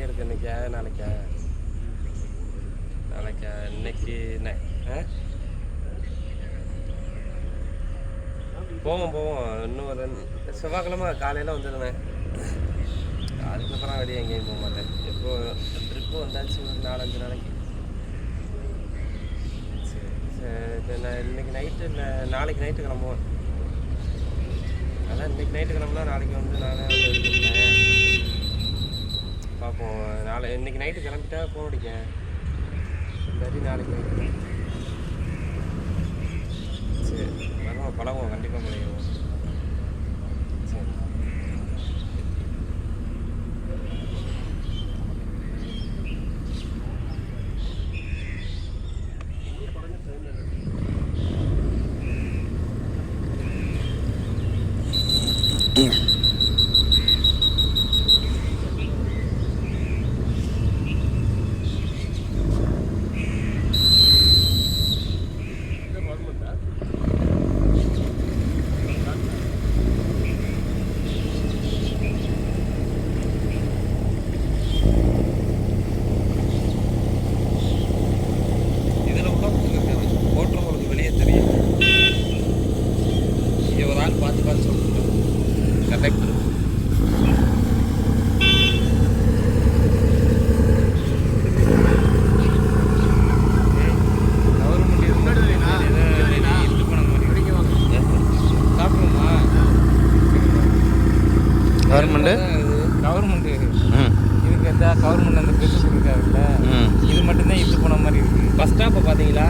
இருக்குது இன்றைக்கா நாளைக்கா இன்னைக்கு போவோம் இன்னும் ஒரு செவ்வாய்க்கிழமை காலையில் வந்துடுவேன். அதுக்கப்புறம் வெளியே எங்கேயும் போக மாட்டேன். எப்போ ட்ரிப்பு வந்தாச்சு ஒரு 4-5 நாளைக்கு. சரி நான் இன்றைக்கி நைட்டு இல்லை நாளைக்கு நைட்டு கிளம்புவேன். அதான் இன்றைக்கி நைட்டு கிளம்புனா நாளைக்கு வந்து நானே வந்து எடுத்துக்கிட்டேன். பார்ப்போம். இன்றைக்கி நைட்டு கிளம்பிட்டா ஃபோன் அடிக்கேன். இல்லாட்டி நாளைக்கு நைட்டு. சரி வருவோம், பழகுவோம், கண்டிப்பாக பழகுவோம். சரி கவர்மெண்ட்டு இதுக்கு எந்த கவர்மெண்ட் அந்த பெருசு கொடுக்காதுல்ல, இது மட்டும்தான் இழுத்து போன மாதிரி இருக்குது. பஸ் ஸ்டாப்பை பார்த்தீங்களா?